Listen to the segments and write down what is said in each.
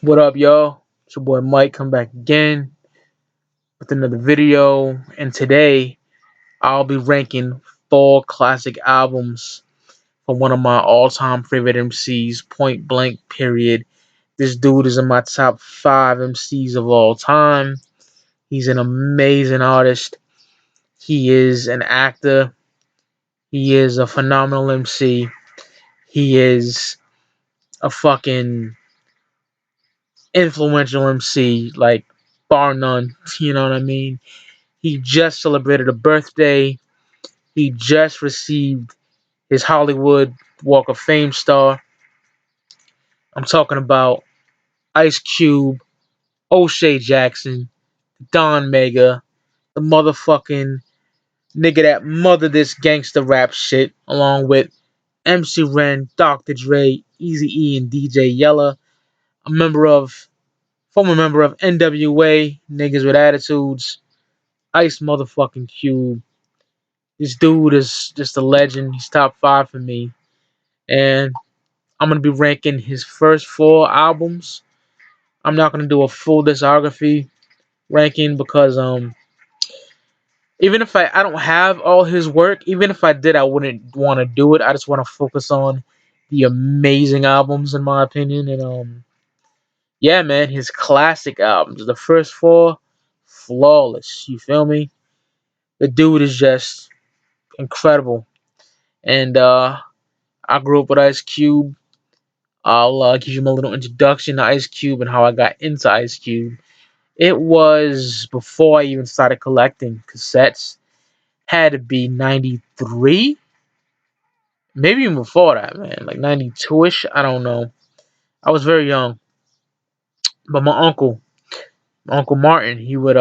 What up, y'all? It's your boy Mike. Come back again with another video, and today I'll be ranking four classic albums from one of my all-time favorite MCs, Point Blank. Period. This dude is in my top five MCs of all time. He's an amazing artist. He is an actor. He is a phenomenal MC. He is a fucking influential MC, like bar none. You know what I mean? He just celebrated a birthday. He just received his Hollywood Walk of Fame star. I'm talking about Ice Cube, O'Shea Jackson, Don Mega, the motherfucking nigga that mothered this gangster rap shit, along with MC Ren, Dr. Dre, Easy E, and DJ Yella, a former member of N.W.A, niggas with attitudes, Ice motherfucking Cube. This dude is just a legend. He's top five for me. And I'm gonna be ranking his first four albums. I'm not gonna do a full discography ranking because even if I don't have all his work, even if I did, I wouldn't want to do it. I just want to focus on the amazing albums in my opinion. And yeah, man, his classic albums, the first four, flawless. You feel me? The dude is just incredible. And I grew up with Ice Cube. I'll give you a little introduction to Ice Cube and how I got into Ice Cube. It was before I even started collecting cassettes. Had to be 93, maybe even before that, man. Like 92 ish. I don't know. I was very young. But my uncle Martin, he would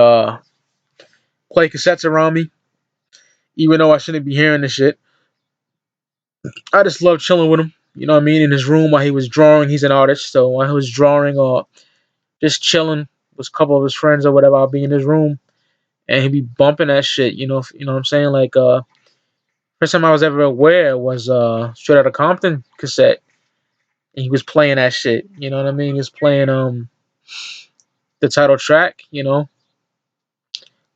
play cassettes around me, even though I shouldn't be hearing this shit. I just loved chilling with him. You know what I mean? In his room while he was drawing. He's an artist, so while he was drawing or just chilling with a couple of his friends or whatever, I'll be in his room and he'd be bumping that shit. You know what I'm saying? Like first time I was ever aware was Straight Outta Compton cassette, and he was playing that shit. You know what I mean? He was playing the title track. You know,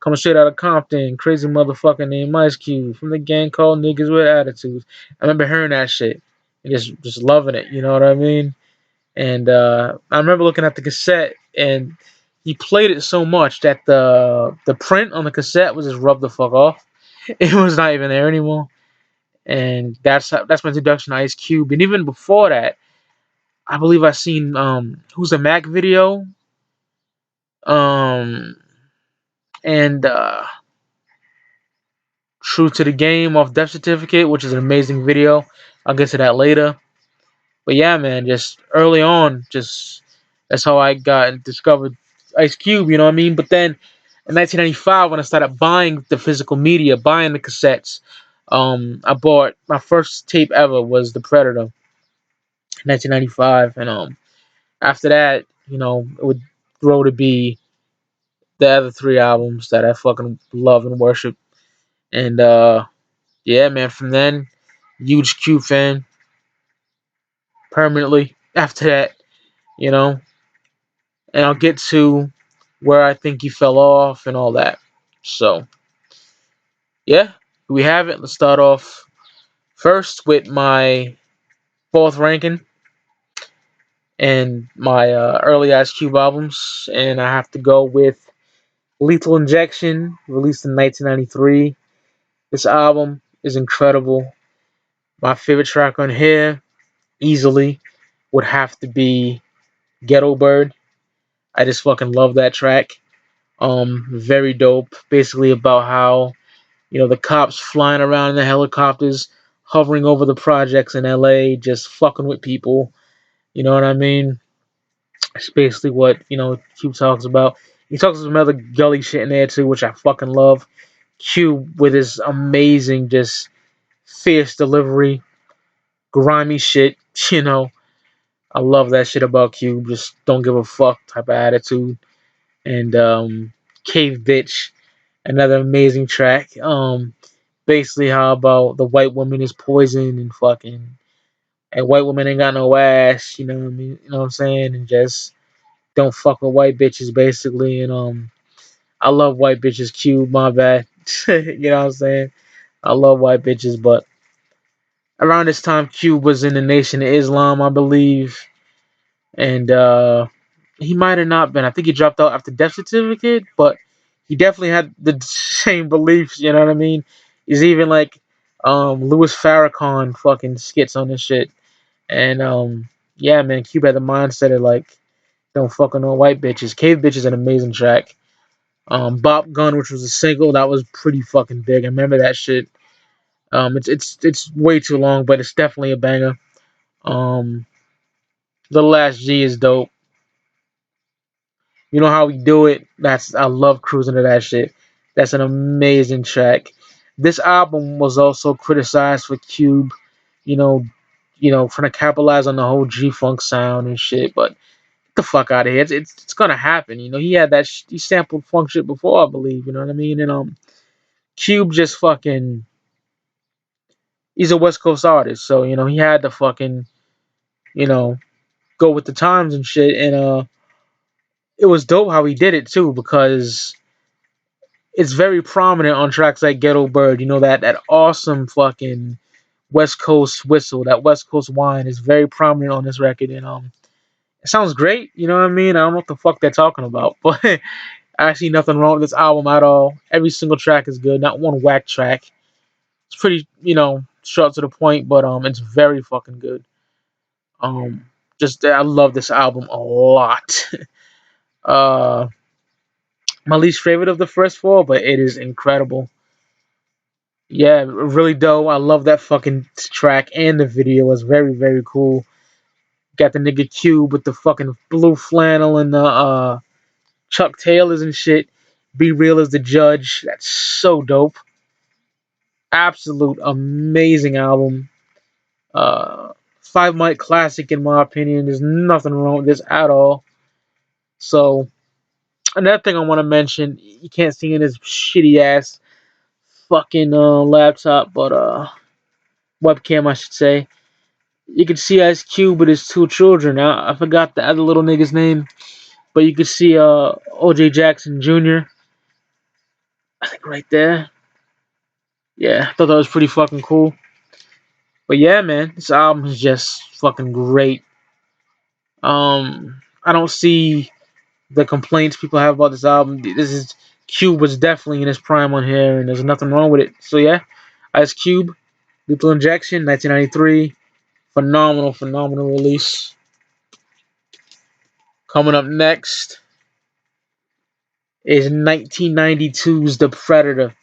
coming straight out of Compton, crazy motherfucker named Ice Cube from the gang called Niggas with Attitudes. I remember hearing that shit and just loving it. You know what I mean? And I remember looking at the cassette, and he played it so much that the print on the cassette was just rubbed the fuck off. It was not even there anymore. And that's my introduction to Ice Cube. And even before that, I believe I seen Who's a Mac video, um and True to the Game off Death Certificate, which is an amazing video. I'll get to that later. But yeah, man, just early on, just that's how I got and discovered Ice Cube. You know what I mean? But then in 1995, when I started buying the physical media, buying the cassettes, I bought my first tape ever was The Predator, in 1995, and after that, you know, it would grow to be the other three albums that I fucking love and worship. And yeah, man, from then, huge Cube fan permanently. After that, you know, and I'll get to where I think he fell off and all that. So, yeah, we have it. Let's start off first with my fourth ranking and my early Ice Cube albums, and I have to go with Lethal Injection, released in 1993. This album is incredible. My favorite track on here, easily, would have to be Ghetto Bird. I just fucking love that track. Very dope. Basically about how, you know, the cops flying around in the helicopters, hovering over the projects in LA, just fucking with people. You know what I mean? It's basically what, you know, Cube talks about. He talks some other gully shit in there too, which I fucking love. Cube with his amazing, just fierce delivery, grimy shit, you know. I love that shit about Cube. Just don't give a fuck type of attitude. And Cave Bitch, another amazing track. Basically how about the white woman is poison and fucking, and white woman ain't got no ass, you know what I mean? You know what I'm saying? And just don't fuck with white bitches basically, and I love white bitches. Cube, my bad. You know what I'm saying? I love white bitches, but around this time, Cube was in the Nation of Islam, I believe, and he might have not been. I think he dropped out after death certificate, but he definitely had the same beliefs. You know what I mean? He's even like Louis Farrakhan fucking skits on this shit, and yeah, man, Cube had the mindset of like don't fuck with no white bitches. Cave Bitch is an amazing track. Bop Gun, which was a single, that was pretty fucking big. I remember that shit. It's way too long, but it's definitely a banger. Um, The Last G is dope. You know how we do it. That's I love cruising to that shit. That's an amazing track. This album was also criticized for Cube, you know, trying to capitalize on the whole G Funk sound and shit. But get the fuck out of here. It's gonna happen. He had that. He sampled funk shit before, I believe. You know what I mean? And Cube just fucking. He's a West Coast artist, so he had to fucking you know go with the times and shit. And it was dope how he did it too because it's very prominent on tracks like Ghetto Bird. That awesome fucking West Coast whistle, that West Coast whine is very prominent on this record, and it sounds great. You know what I mean? I don't know what the fuck they're talking about, but I see nothing wrong with this album at all. Every single track is good, not one whack track. It's pretty, short to the point, but it's very fucking good. Um, just I love this album a lot. uh, my least favorite of the first four, but it is incredible. Yeah, really dope. I love that fucking track and the video was very, very cool. Got the nigga Cube with the fucking blue flannel and the Chuck Taylors and shit. Be Real as the Judge. That's so dope. Absolute amazing album. Uh, 5 mic classic in my opinion. There's nothing wrong with this at all. So another thing I want to mention, you can't see in this shitty ass fucking laptop, but webcam I should say. You can see Ice Cube with his two children. I forgot the other little nigga's name, but you can see OJ Jackson Jr. I think right there. Yeah, I thought that was pretty fucking cool. But yeah, man, this album is just fucking great. I don't see the complaints people have about this album. This is Cube was definitely in his prime on here, and there's nothing wrong with it. So yeah, Ice Cube, Lethal Injection, 1993, phenomenal, phenomenal release. Coming up next is 1992's The Predator.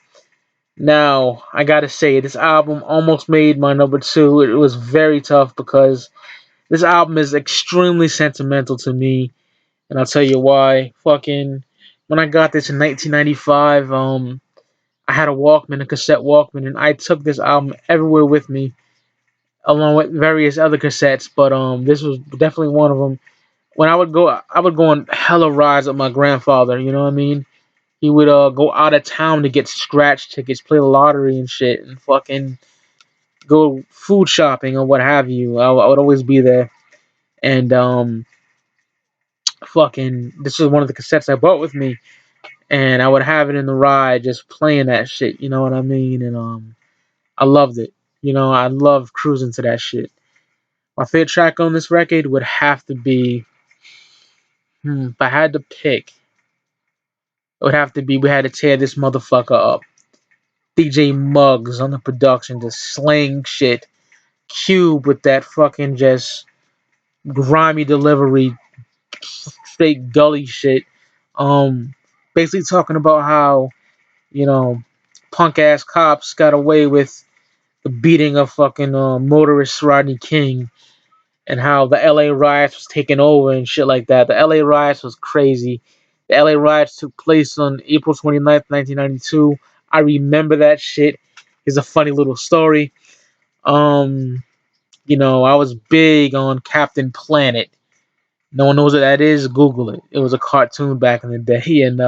Now, I gotta say, this album almost made my number two. It was very tough because this album is extremely sentimental to me, and I'll tell you why. Fucking, when I got this in 1995, I had a Walkman, a cassette Walkman, and I took this album everywhere with me, along with various other cassettes. But this was definitely one of them. When I would go on hella rides with my grandfather. You know what I mean? He would go out of town to get scratch tickets, play the lottery and shit, and fucking go food shopping or what have you. I would always be there, and fucking this was one of the cassettes I brought with me, and I would have it in the ride, just playing that shit. You know what I mean? And I loved it. I love cruising to that shit. My favorite track on this record would have to be, if I had to pick, it would have to be We Had to Tear This Motherfucker Up. DJ Muggs on the production, just slaying shit. Cube with that fucking just grimy delivery, straight gully shit. Um, Basically talking about how you know punk ass cops got away with the beating of fucking motorist Rodney King, and how the LA riots was taking over and shit like that. The LA riots was crazy. The LA riots took place on April 29th, 1992. I remember that shit. It's a funny little story. Um, I was big on Captain Planet. No one knows what that is. Google it. It was a cartoon back in the day, and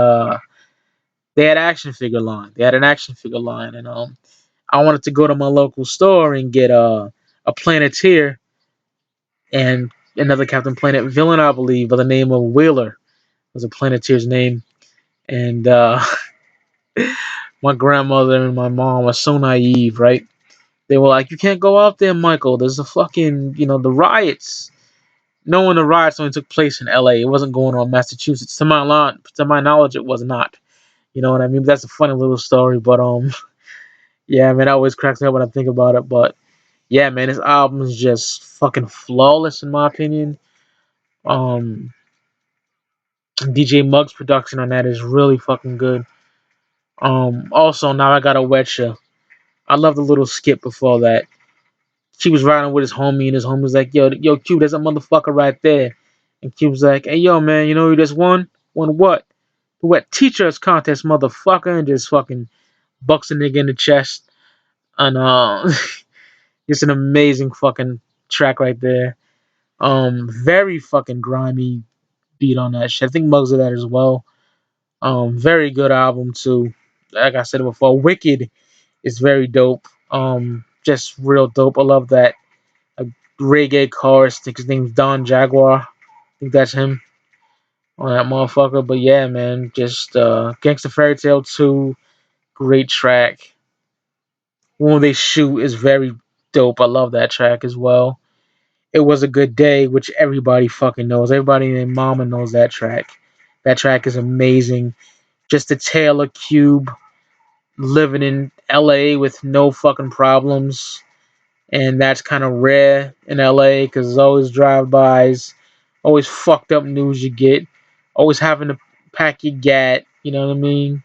they had action figure line. They had an action figure line, and I wanted to go to my local store and get a Planeteer and another Captain Planet villain, I believe, by the name of Wheeler was a Planeteer's name. And my grandmother and my mom were so naive, right? They were like, "You can't go out there, Michael. There's a fucking, the riots." Knowing the riots only took place in L.A., it wasn't going on in Massachusetts. To my knowledge, it was not. You know what I mean? That's a funny little story, but yeah, man, it always cracks me up when I think about it. But yeah, man, this album is just fucking flawless in my opinion. Um, DJ Muggs' production on that is really fucking good. Also, now I gotta wet you. I love the little skip before that. She was riding with his homie, and his homie was like, "Yo, Q, there's a motherfucker right there." And Q was like, "Hey, yo, man, you know who just won? Won what? The wet teachers contest, motherfucker!" And just fucking bucks a nigga in the chest. And it's an amazing fucking track right there. Very fucking grimy beat on that shit. I think Muggs did that as well. Very good album too. Like I said before, Wicked is very dope. Just real dope. I love that. A reggae chorus. I think his name's Don Jaguar. I think that's him on that motherfucker. But yeah, man, just Gangsta Fairy Tale 2, great track. When They Shoot is very dope. I love that track as well. It Was a Good Day, which everybody fucking knows. Everybody named Mama knows that track. That track is amazing. Just the tale of Cube living in LA with no fucking problems. And that's kind of rare in LA because there's always drive-bys, always fucked up news you get, always having to pack your gat, you know what I mean?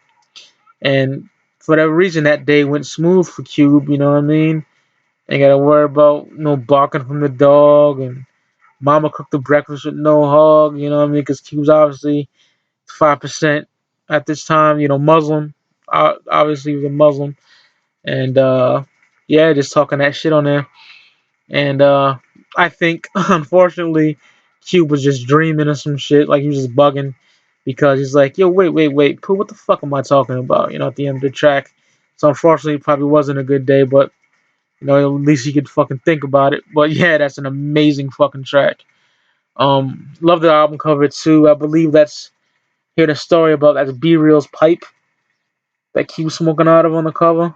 And for whatever reason, that day went smooth for Cube, you know what I mean? Ain't gotta worry about no barking from the dog, and Mama cooked the breakfast with no hug, you know what I mean? Because Cube's obviously 5% at this time, Muslim. Obviously, he was a Muslim. And yeah, just talking that shit on there. And I think, unfortunately, Cube was just dreaming of some shit. Like, he was just bugging because he's like, yo, wait, Pooh, what the fuck am I talking about? At the end of the track. So, unfortunately, it probably wasn't a good day, but, at least he could fucking think about it. But yeah, that's an amazing fucking track. Love the album cover too. I believe that's hearing a story about that's B Real's pipe that Cube smoking out of on the cover.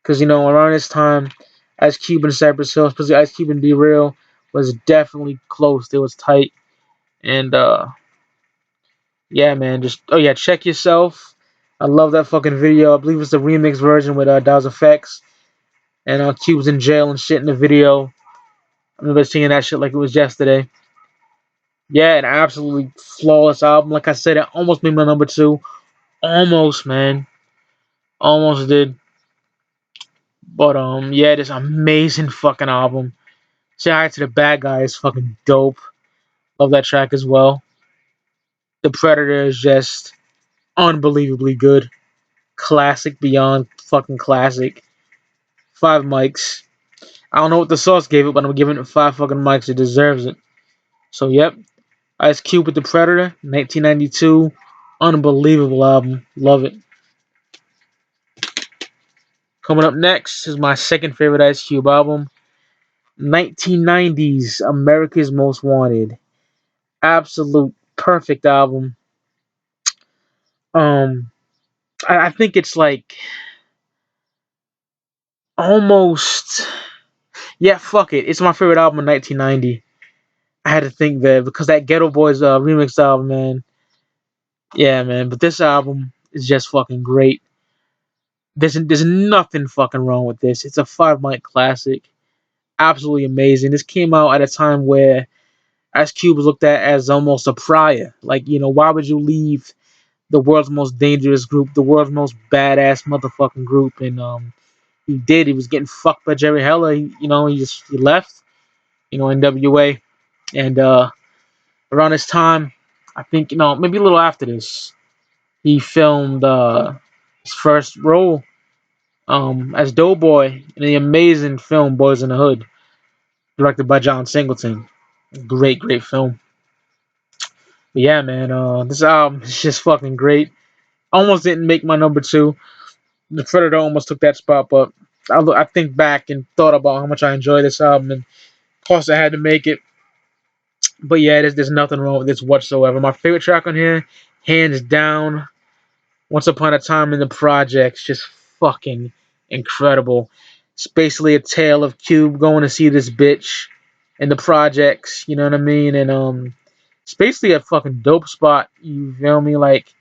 Because around this time, Ice Cube and Cypress Hill, especially Ice Cube and B Real, was definitely close. It was tight, and yeah, man, just check yourself. I love that fucking video. I believe it's the remix version with Dawes Effects, and Cube's in jail and shit in the video. I remember seeing that shit like it was yesterday. Yeah, an absolutely flawless album. Like I said, it almost made my number two. Almost, man. Almost did. But yeah, this amazing fucking album. Say hi to the bad guy is fucking dope. Love that track as well. The Predator is just unbelievably good. Classic beyond fucking classic. 5 mics. I don't know what the sauce gave it, but I'm giving it 5 fucking mics. It deserves it. So yep. Ice Cube with the Predator, 1992. Unbelievable album. Love it. Coming up next is my second favorite Ice Cube album, 1990s America's Most Wanted. Absolute perfect album. Um, I think it's like almost, yeah. Fuck it, it's my favorite album in 1990. I had to think there because that Ghetto Boys remix album, man. Yeah, man. But this album is just fucking great. There's nothing fucking wrong with this. It's a 5 mic classic. Absolutely amazing. This came out at a time where Ice Cube was looked at as almost a pariah. Like, why would you leave the world's most dangerous group, the world's most badass motherfucking group? And he did. He was getting fucked by Jerry Heller. He left. N.W.A. And around this time, I think maybe a little after this, he filmed his first role as Doughboy in the amazing film Boys in the Hood, directed by John Singleton. Great film. But yeah, man, this album is just fucking great. Almost didn't make my number two. The Predator almost took that spot, but I think back and thought about how much I enjoyed this album, and of course I had to make it. But yeah, there's nothing wrong with this whatsoever. My favorite track on here, hands down, Once Upon a Time in the Projects, just fucking incredible. It's basically a tale of Cube going to see this bitch in the projects, you know what I mean? And it's basically a fucking dope spot, you feel me? Like,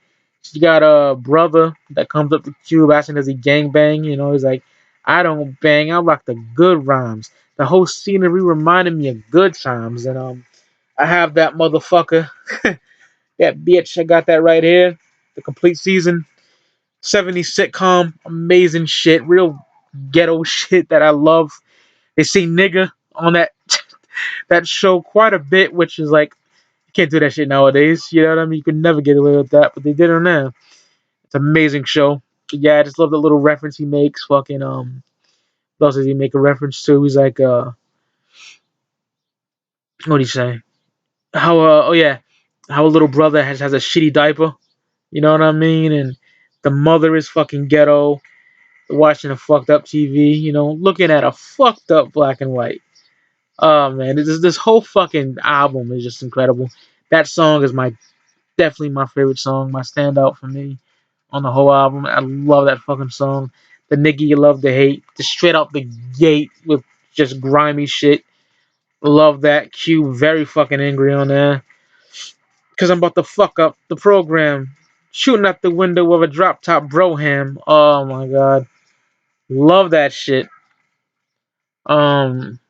you got a brother that comes up to Cube asking does he gang bang, he's like, I don't bang, I rock the good rhymes. The whole scenery reminded me of good times, and I have that motherfucker, that bitch, I got that right here, the complete season 70s sitcom, amazing shit, real ghetto shit that I love. They say nigga on that that show quite a bit, which is like you can't do that shit nowadays. You know what I mean? You can never get away with that, but they did it now. It's an amazing show. Yeah, I just love the little reference he makes. Fucking what else does he make a reference to? He's like what do you say? How oh yeah, how a little brother has a shitty diaper. You know what I mean? And the mother is fucking ghetto, watching a fucked up TV, looking at a fucked up black and white. Oh man, this whole fucking album is just incredible. That song is my definitely my favorite song, my standout for me on the whole album. I love that fucking song. The nigga you love to hate, just straight out the gate with just grimy shit. Love that. Q very fucking angry on there because I'm about to fuck up the program. Shooting out the window with a drop top broham. Oh my god, love that shit. Um,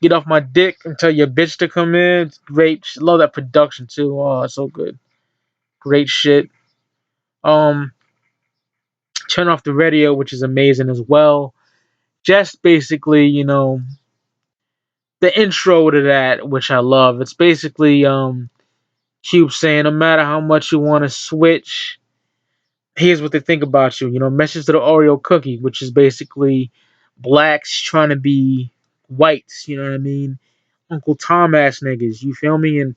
Get off my dick and tell your bitch to come in. Great. Love that production too. Oh, it's so good. Great shit. Um, Turn off the radio, which is amazing as well. Just basically, the intro to that, which I love. It's basically Cube saying, no matter how much you want to switch, here's what they think about you. Message to the Oreo cookie, which is basically blacks trying to be whites. You know what I mean? Uncle Tom ass niggas. You feel me? And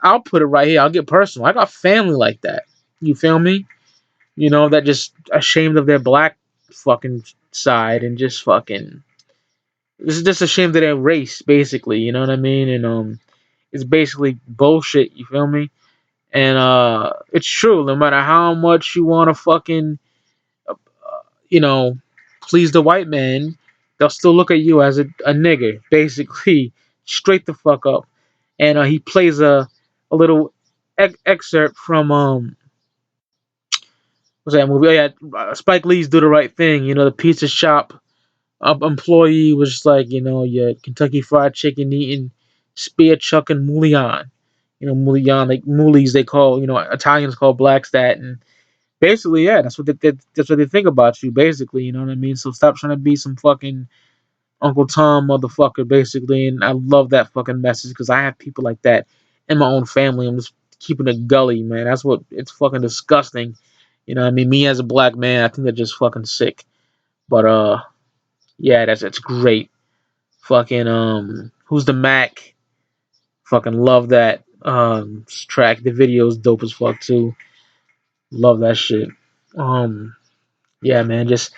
I'll put it right here. I'll get personal. I got family like that. You feel me? That just ashamed of their black fucking side and just fucking. This is just ashamed of their race, basically. You know what I mean? And it's basically bullshit. You feel me? And it's true. No matter how much you want to fucking, uh, you know, please the white man, they'll still look at you as a nigger, basically, straight the fuck up. And he plays a little excerpt from what's that movie? Oh yeah, Spike Lee's Do the Right Thing. The pizza shop employee was just like, your Kentucky Fried Chicken eating, spear chucking mullion. Mullion, like moolies, they call, Italians call blacks that, and basically, yeah, that's what they think about you, basically. You know what I mean? So stop trying to be some fucking Uncle Tom motherfucker, basically. And I love that fucking message because I have people like that in my own family. I'm just keeping it gully, man. That's what it's fucking disgusting. You know what I mean? Me as a black man, I think they're just fucking sick. But yeah, it's great. Fucking who's the Mac? Fucking love that track. The video's dope as fuck too. Love that shit. Yeah, man, just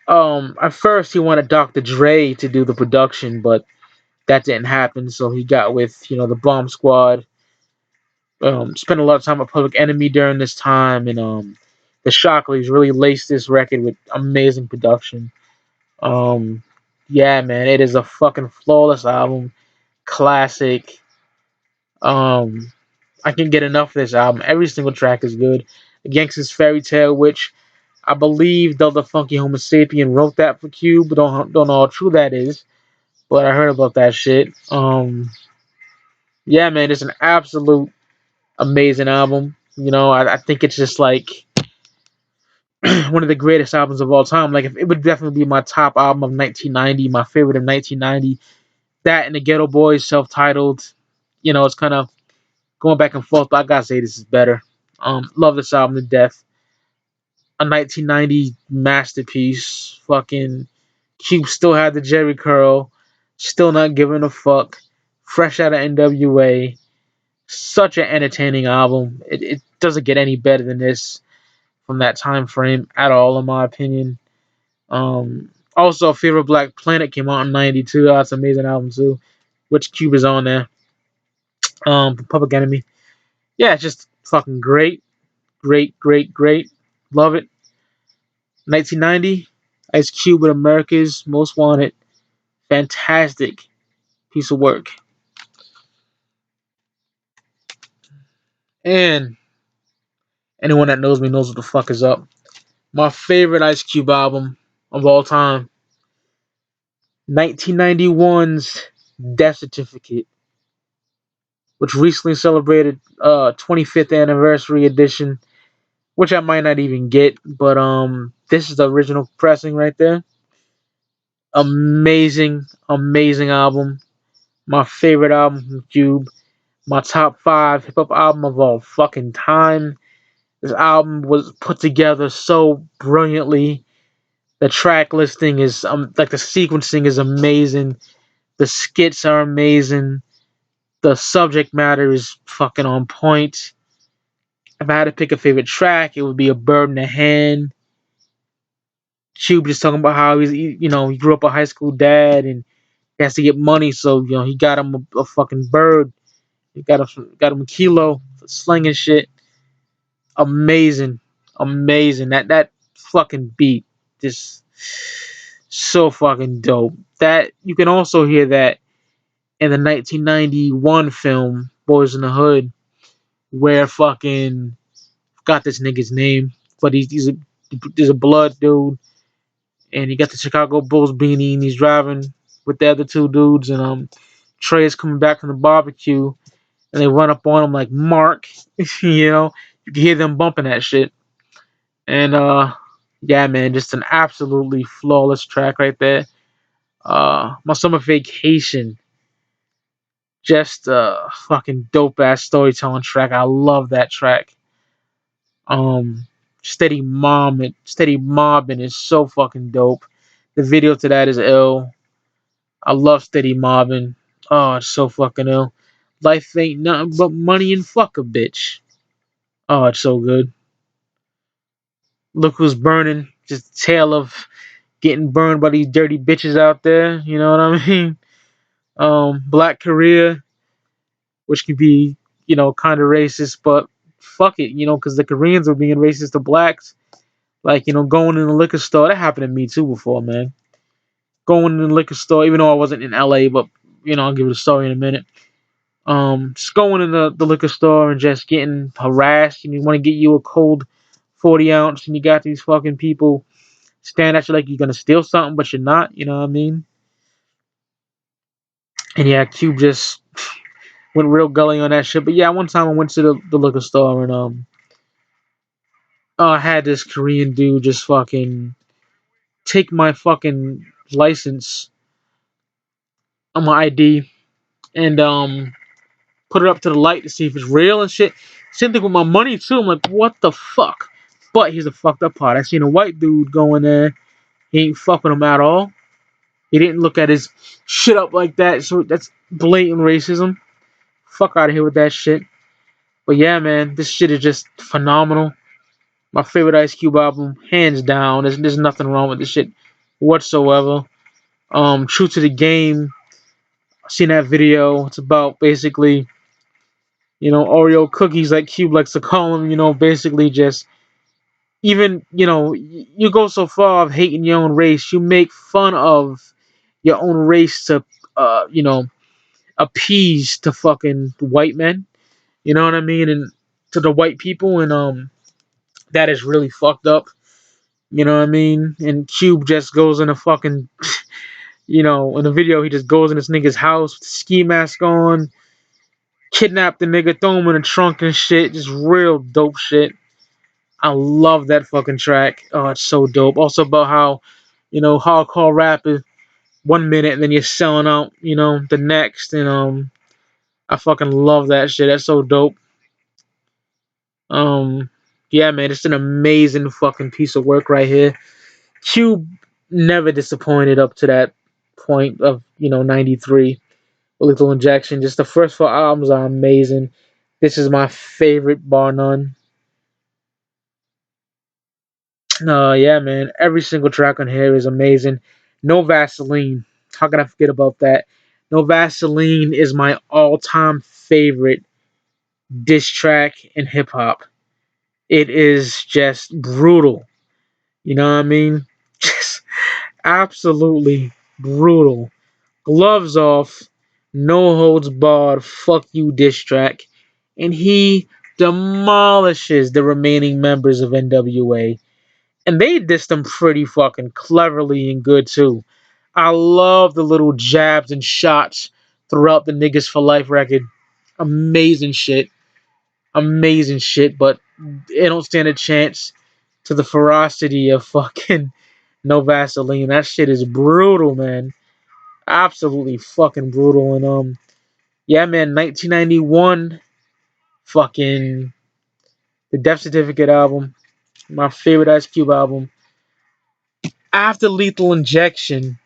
at first he wanted Dr. Dre to do the production, but that didn't happen, so he got with, the Bomb Squad. Spent a lot of time with Public Enemy during this time, and the Shockleys really laced this record with amazing production. Um, yeah, man, it is a fucking flawless album, classic. Um, I can get enough of this album. Every single track is good. Gangsta's Fairy Tale, which I believe Delta Funky Homo Sapien wrote that for Cube. Don't know how true that is, but I heard about that shit. Yeah, man, it's an absolute amazing album. I think it's just like one of the greatest albums of all time. Like, if it would definitely be my top album of 1990, my favorite of 1990. That and the Ghetto Boys, self-titled. It's kind of going back and forth, but I gotta say this is better. Love this album to death. A 1990 masterpiece. Fucking Cube still had the Jerry curl. Still not giving a fuck. Fresh out of N.W.A. Such an entertaining album. It doesn't get any better than this from that time frame at all, in my opinion. Also, Fear of Black Planet came out in '92. That's an amazing album too. which Cube is on there. Public Enemy. Yeah, it's just fucking great, great, great, great. Love it. 1990, Ice Cube with America's Most Wanted. Fantastic piece of work. And anyone that knows me knows what the fuck is up. My favorite Ice Cube album of all time, 1991's Death Certificate, which recently celebrated 25th anniversary edition, which I might not even get, but this is the original pressing right there. Amazing, amazing album. My favorite album from Cube. My top five hip hop album of all fucking time. This album was put together so brilliantly. The track listing is like the sequencing is amazing. The skits are amazing. The subject matter is fucking on point. If I had to pick a favorite track, it would be A Bird in the Hand. Cube just talking about how he grew up a high school dad and he has to get money, so he got him a fucking bird. He got him a kilo for slinging shit. Amazing, amazing. That fucking beat, just so fucking dope. That you can also hear that in the 1991 film Boys in the Hood, where fucking got this nigga's name, but he's a blood dude, and he got the Chicago Bulls beanie, and he's driving with the other two dudes, and Trey is coming back from the barbecue, and they run up on him like Mark, you can hear them bumping that shit, and yeah, man, just an absolutely flawless track right there. My Summer Vacation, just a fucking dope ass storytelling track. I love that track. Um, Steady Mobbing is so fucking dope. The video to that is ill. I love Steady Mobbing. Oh, it's so fucking ill. Life ain't nothing but money and fuck a bitch. Oh, it's so good. Look who's burning. Just a tale of getting burned by these dirty bitches out there. You know what I mean? Black Korea, which could be, kind of racist, but fuck it, because the Koreans were being racist to blacks. Like, going in the liquor store. That happened to me too before, man. Going in the liquor store, even though I wasn't in LA, but, I'll give it a story in a minute. Just going in the liquor store and just getting harassed, and you want to get you a cold 40 ounce, and you got these fucking people stand at you like you're gonna steal something, but you're not. You know what I mean? And yeah, Cube just went real gully on that shit. But yeah, one time I went to the liquor store and I had this Korean dude just fucking take my fucking license on my ID and put it up to the light to see if it's real and shit. Same thing with my money too. I'm like, what the fuck? But here's the fucked up part. I seen a white dude go in there. He ain't fucking him at all. He didn't look at his shit up like that. So that's blatant racism. Fuck out of here with that shit. But yeah, man, this shit is just phenomenal. My favorite Ice Cube album, hands down. There's nothing wrong with this shit whatsoever. True to the Game. I've seen that video. It's about basically, Oreo cookies, like Cube likes to call them. Basically just even, you go so far of hating your own race. You make fun of your own race to, appease to fucking white men. You know what I mean? And to the white people, and that is really fucked up. You know what I mean? And Cube just goes in a fucking, in the video, he just goes in this nigga's house with the ski mask on, kidnap the nigga, throw him in a trunk and shit. Just real dope shit. I love that fucking track. Oh, it's so dope. Also about how, hardcore rap is 1 minute and then you're selling out, the next. And I fucking love that shit. That's so dope. Um, yeah, man, it's an amazing fucking piece of work right here. Cube never disappointed up to that point of, 93. Lethal Injection. Just the first four albums are amazing. This is my favorite, bar none. Yeah, man. Every single track on here is amazing. No Vaseline. How can I forget about that? No Vaseline is my all-time favorite diss track in hip hop. It is just brutal. You know what I mean? Just absolutely brutal. Gloves off, no holds barred, fuck you diss track. And he demolishes the remaining members of N.W.A. And they dissed them pretty fucking cleverly and good too. I love the little jabs and shots throughout the Niggas for Life record. Amazing shit. Amazing shit, but it don't stand a chance to the ferocity of fucking No Vaseline. That shit is brutal, man. Absolutely fucking brutal. And yeah, man, 1991, fucking the Death Certificate album, my favorite Ice Cube album. After Lethal Injection,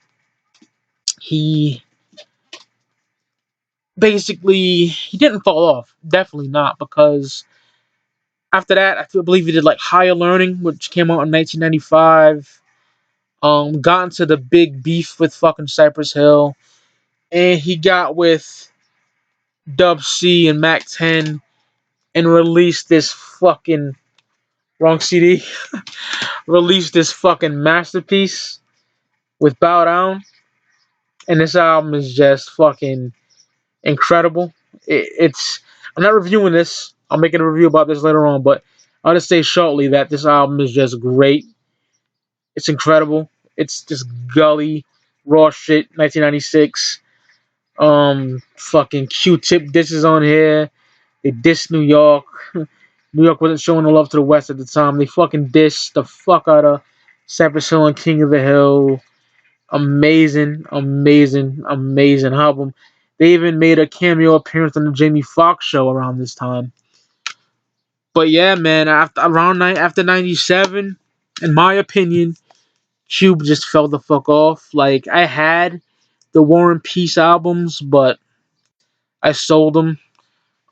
he basically he didn't fall off. Definitely not, because after that, I believe he did like Higher Learning, which came out in 1995. Got into the big beef with fucking Cypress Hill, and he got with Dub C and Mac 10 and released this fucking wrong CD. Released this fucking masterpiece with Bow Down, and this album is just fucking incredible. It's I'm not reviewing this. I'll make a review about this later on, but I'll just say shortly that this album is just great. It's incredible. It's just gully, raw shit. 1996. Fucking Q-Tip disses on here. They diss New York. New York wasn't showing the love to the West at the time. They fucking dissed the fuck out of Cypress Hill and King of the Hill. Amazing, amazing, amazing album. They even made a cameo appearance on the Jamie Foxx show around this time. But yeah, man, after '97, in my opinion, Cube just fell the fuck off. Like, I had the War and Peace albums, but I sold them.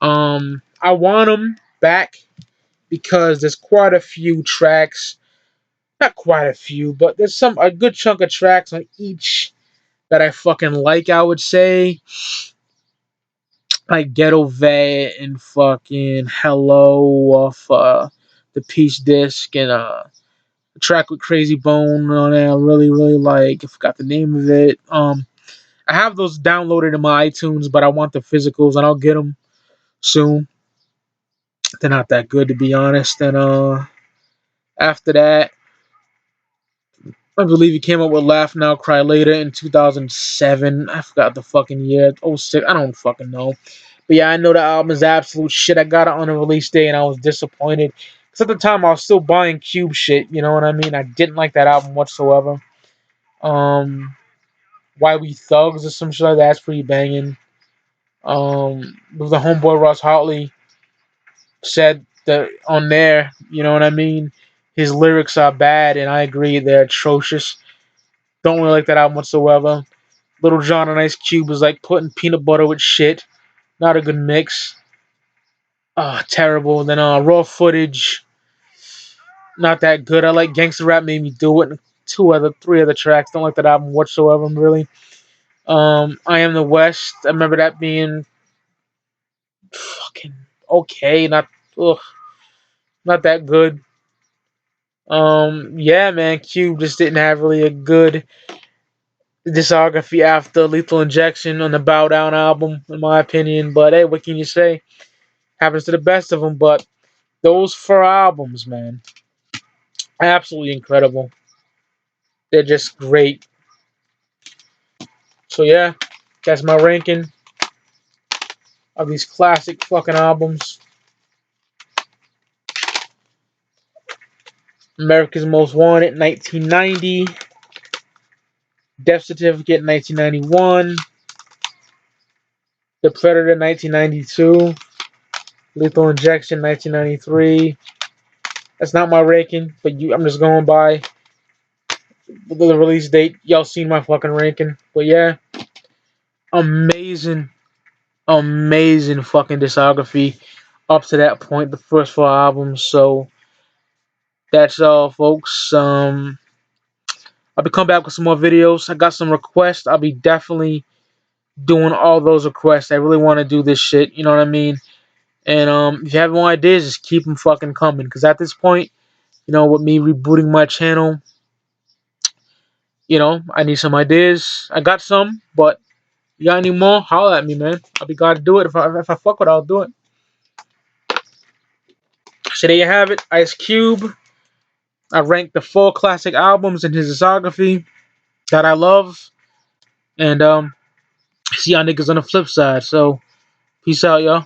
I want them back because there's quite a few tracks. Not quite a few, but there's a good chunk of tracks on each that I fucking like. I would say like Ghetto Vet and fucking Hello off the Peace disc, and a track with Crazy Bone on it. I really really like. I forgot the name of it. I have those downloaded in my iTunes, but I want the physicals, and I'll get them soon. They're not that good, to be honest. And after that, I believe he came up with Laugh Now, Cry Later in 2007. I forgot the fucking year. Oh 06. I don't fucking know. But yeah, I know the album is absolute shit. I got it on a release day and I was disappointed. Because at the time I was still buying Cube shit. You know what I mean? I didn't like that album whatsoever. Why We Thugs or some shit like that. That's pretty banging. With the homeboy Ross Hartley said that on there, you know what I mean? His lyrics are bad, and I agree, they're atrocious. Don't really like that album whatsoever. Little John and Ice Cube was like putting peanut butter with shit. Not a good mix. Terrible. Then Raw Footage, not that good. I like Gangster Rap Made Me Do It. And three other tracks. Don't like that album whatsoever, really. I Am the West. I remember that being fucking okay. Ugh, not that good. Yeah, man, Cube just didn't have really a good discography after Lethal Injection on the Bow Down album, in my opinion. But hey, what can you say? Happens to the best of them. But those four albums, man, absolutely incredible. They're just great. So yeah, that's my ranking of these classic fucking albums. America's Most Wanted, 1990. Death Certificate, 1991. The Predator, 1992. Lethal Injection, 1993. That's not my ranking, but I'm just going by the release date. Y'all seen my fucking ranking. But yeah, amazing, amazing fucking discography up to that point. The first four albums. So that's all, folks. I'll be coming back with some more videos. I got some requests. I'll be definitely doing all those requests. I really want to do this shit. You know what I mean? And if you have more ideas, just keep them fucking coming. Because at this point, with me rebooting my channel, I need some ideas. I got some, but you got any more? Holla at me, man. I'll be glad to do it. If I fuck with it, I'll do it. So there you have it. Ice Cube. I ranked the 4 classic albums in his discography that I love. And see y'all niggas on the flip side. So peace out, y'all.